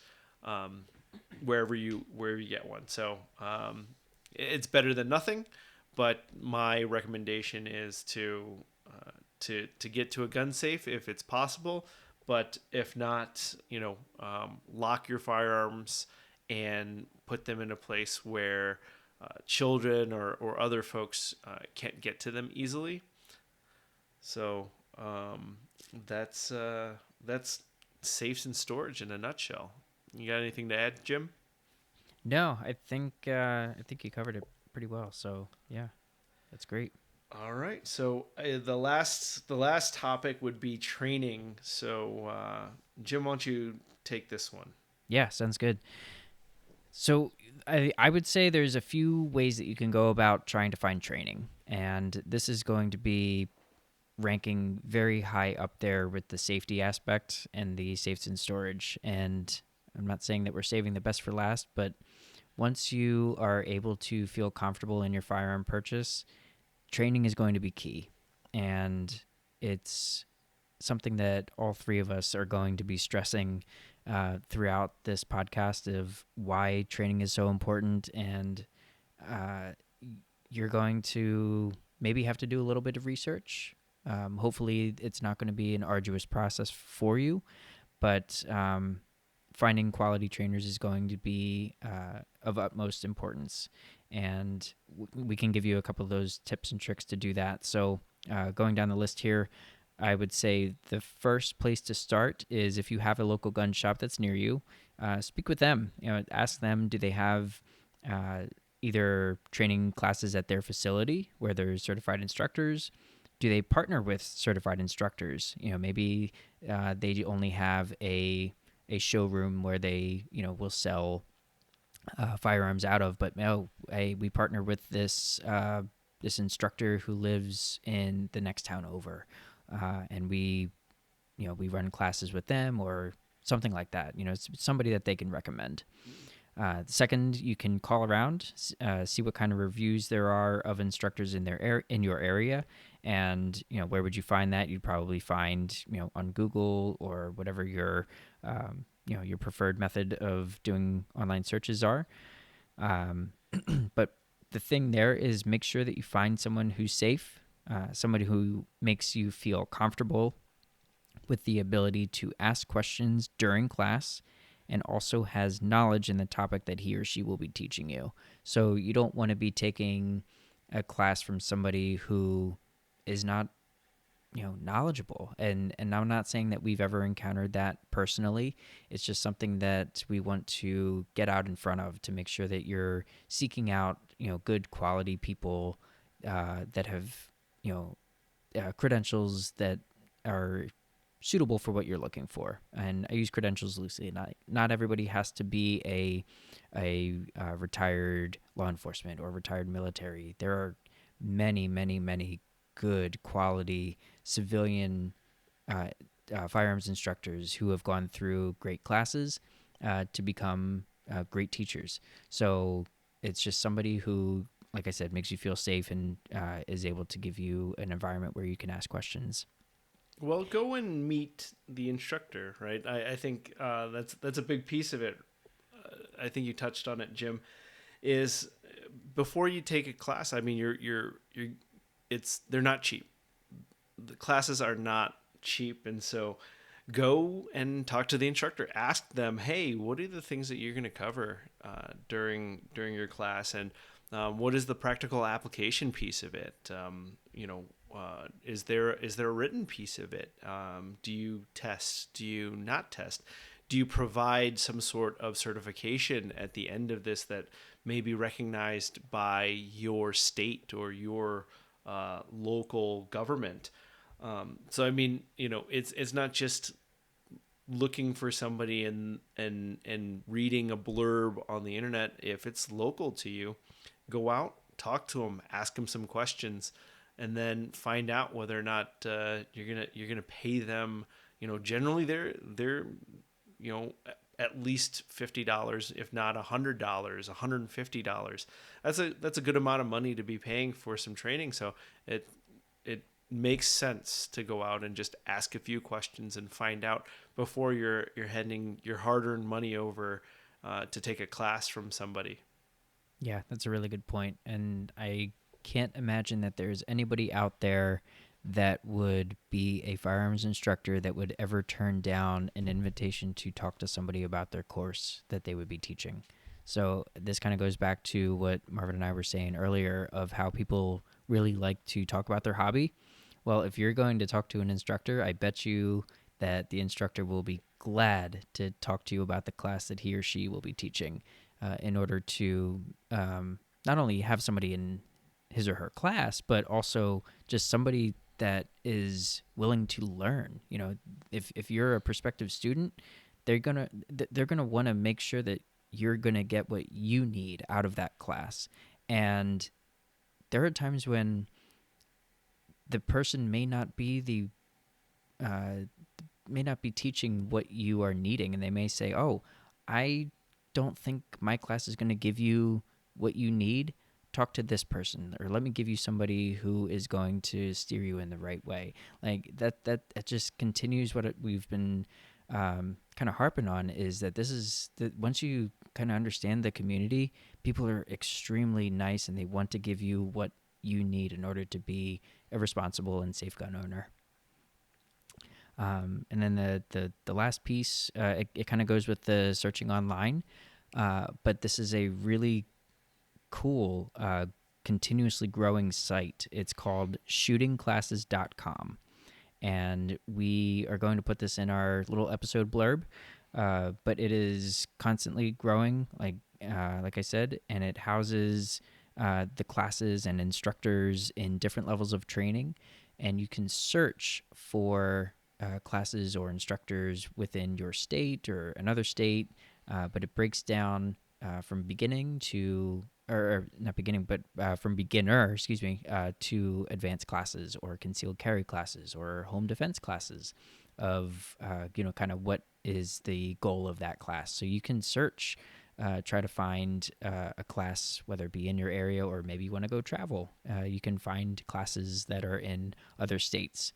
wherever you get one. So it's better than nothing, but my recommendation is to get to a gun safe if it's possible. But if not, lock your firearms and put them in a place where children or other folks can't get to them easily. So that's safes and storage in a nutshell. You got anything to add, Jim? No, I think you covered it pretty well. So yeah, that's great. All right. So the last topic would be training. So Jim, why don't you take this one? Yeah, sounds good. So I would say there's a few ways that you can go about trying to find training, and this is going to be ranking very high up there with the safety aspect and the safes and storage. And I'm not saying that we're saving the best for last, but once you are able to feel comfortable in your firearm purchase, training is going to be key. And it's something that all three of us are going to be stressing throughout this podcast of why training is so important. And uh, you're going to maybe have to do a little bit of research. Hopefully, it's not going to be an arduous process for you, but finding quality trainers is going to be of utmost importance. And we can give you a couple of those tips and tricks to do that. So, going down the list here, I would say the first place to start is if you have a local gun shop that's near you, speak with them. Ask them, do they have either training classes at their facility where there's certified instructors? Do they partner with certified instructors? Maybe they only have a showroom where they will sell firearms out of, but no, we partner with this instructor who lives in the next town over, and we run classes with them or something like that. It's somebody that they can recommend. Second, you can call around, see what kind of reviews there are of instructors in in your area, and where would you find that? You'd probably find on Google or whatever your preferred method of doing online searches are. But the thing there is make sure that you find someone who's safe, somebody who makes you feel comfortable with the ability to ask questions during class and also has knowledge in the topic that he or she will be teaching you. So you don't want to be taking a class from somebody who is not knowledgeable. And I'm not saying that we've ever encountered that personally. It's just something that we want to get out in front of to make sure that you're seeking out good quality people that have credentials that are suitable for what you're looking for. And I use credentials loosely. Not everybody has to be a retired law enforcement or retired military. There are many, many, many good quality civilian uh, firearms instructors who have gone through great classes to become great teachers. So it's just somebody who, like I said, makes you feel safe and is able to give you an environment where you can ask questions. Well, go and meet the instructor, right? I think that's a big piece of it. I think you touched on it, Jim. Is before you take a class, I mean, you're it's they're not cheap. The classes are not cheap, and so go and talk to the instructor. Ask them, hey, what are the things that you're going to cover during your class, and what is the practical application piece of it? Is there a written piece of it? Do you test? Do you not test? Do you provide some sort of certification at the end of this that may be recognized by your state or your local government? So I mean, it's not just looking for somebody and reading a blurb on the internet. If it's local to you, go out, talk to them, ask them some questions, and then find out whether or not you're gonna pay them. Generally they're at least $50, if not $100, $150. That's a good amount of money to be paying for some training. So it makes sense to go out and just ask a few questions and find out before you're handing your hard-earned money over to take a class from somebody. Yeah, that's a really good point. And I can't imagine that there's anybody out there that would be a firearms instructor that would ever turn down an invitation to talk to somebody about their course that they would be teaching. So this kind of goes back to what Marvin and I were saying earlier of how people really like to talk about their hobby. Well, if you're going to talk to an instructor, I bet you that the instructor will be glad to talk to you about the class that he or she will be teaching in order to not only have somebody in his or her class, but also just somebody that is willing to learn. If you're a prospective student, they're gonna want to make sure that you're gonna get what you need out of that class. And there are times when the person uh, may not be teaching what you are needing, and they may say, "Oh, I don't think my class is going to give you what you need. Talk to this person, or let me give you somebody who is going to steer you in the right way." Like that it just continues what we've been kind of harping on, is that this is that once you kind of understand the community, people are extremely nice and they want to give you what you need in order to be a responsible and safe gun owner. And then the last piece, it kind of goes with the searching online, but this is a really cool, continuously growing site. It's called shootingclasses.com. And we are going to put this in our little episode blurb, but it is constantly growing, like I said, and it houses the classes and instructors in different levels of training, and you can search for classes or instructors within your state or another state, but it breaks down from beginning to or not beginning, but from beginner, to advanced classes or concealed carry classes or home defense classes of, kind of what is the goal of that class. So you can search, try to find a class, whether it be in your area or maybe you want to go travel. You can find classes that are in other states.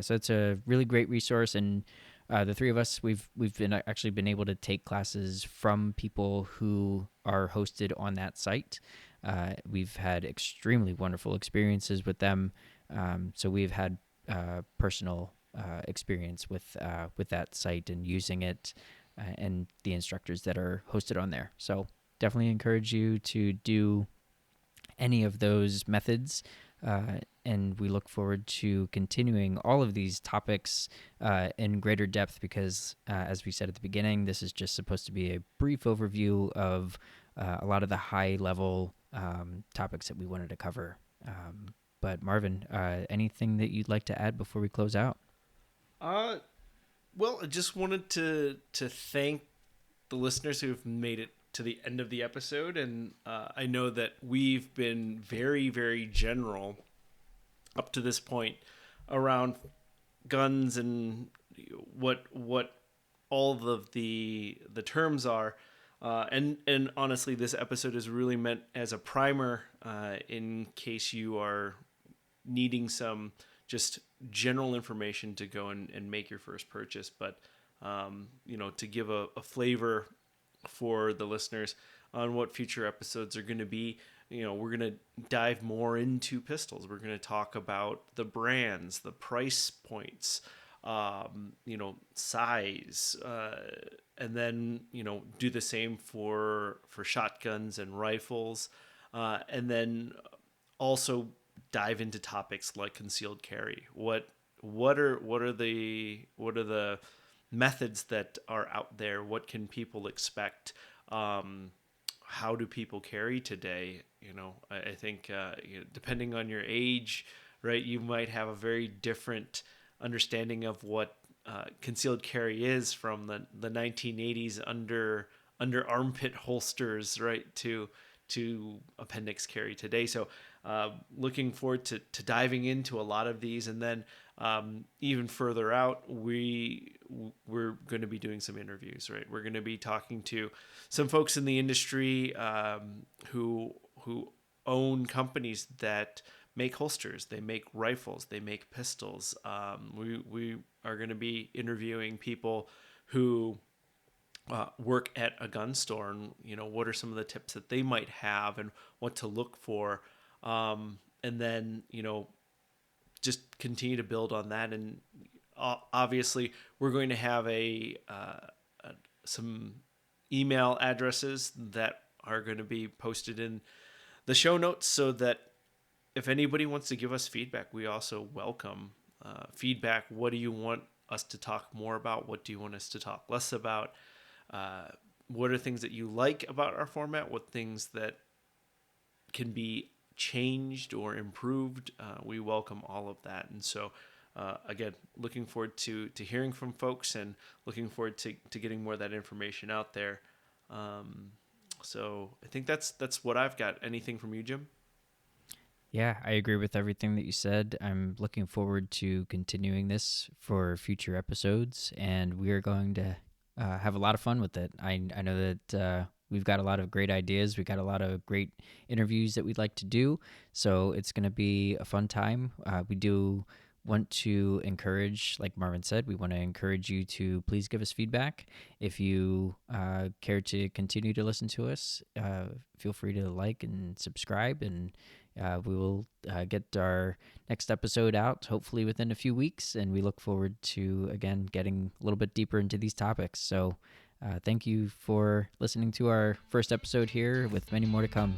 So it's a really great resource, and the three of us, we've been able to take classes from people who are hosted on that site. We've had extremely wonderful experiences with them. So we've had personal experience with that site and using it, and the instructors that are hosted on there. So definitely encourage you to do any of those methods. And we look forward to continuing all of these topics in greater depth because, as we said at the beginning, this is just supposed to be a brief overview of a lot of the high-level topics that we wanted to cover. But Marvin, anything that you'd like to add before we close out? Uh, well, I just wanted to thank the listeners who've made it to the end of the episode, and I know that we've been very, very general up to this point around guns and what all of the terms are. And honestly, this episode is really meant as a primer in case you are needing some just general information to go and make your first purchase. But to give a flavor for the listeners on what future episodes are going to be. We're going to dive more into pistols. We're going to talk about the brands, the price points, size, and then do the same for shotguns and rifles, and then also dive into topics like concealed carry. What are the methods that are out there? What can people expect? How do people carry today? I think depending on your age, right, you might have a very different understanding of what concealed carry is from the 1980s under armpit holsters, right, to appendix carry today. So looking forward to diving into a lot of these, and then even further out, we're going to be doing some interviews, right? We're going to be talking to some folks in the industry who own companies that make holsters, they make rifles, they make pistols. We are going to be interviewing people who work at a gun store, and what are some of the tips that they might have and what to look for, and then just continue to build on that. And obviously we're going to have some email addresses that are going to be posted in the show notes, so that if anybody wants to give us feedback, we also welcome feedback. What do you want us to talk more about? What do you want us to talk less about? What are things that you like about our format? What things that can be changed or improved? We welcome all of that. And so, again, looking forward to hearing from folks, and looking forward to getting more of that information out there. So I think that's what I've got. Anything from you, Jim? Yeah, I agree with everything that you said. I'm looking forward to continuing this for future episodes, and we are going to have a lot of fun with it. I know that we've got a lot of great ideas. We got a lot of great interviews that we'd like to do, so it's going to be a fun time. We do want to encourage, like Marvin said, we want to encourage you to please give us feedback. If you care to continue to listen to us, feel free to like and subscribe, and we will get our next episode out hopefully within a few weeks, and we look forward to, again, getting a little bit deeper into these topics. So thank you for listening to our first episode here, with many more to come.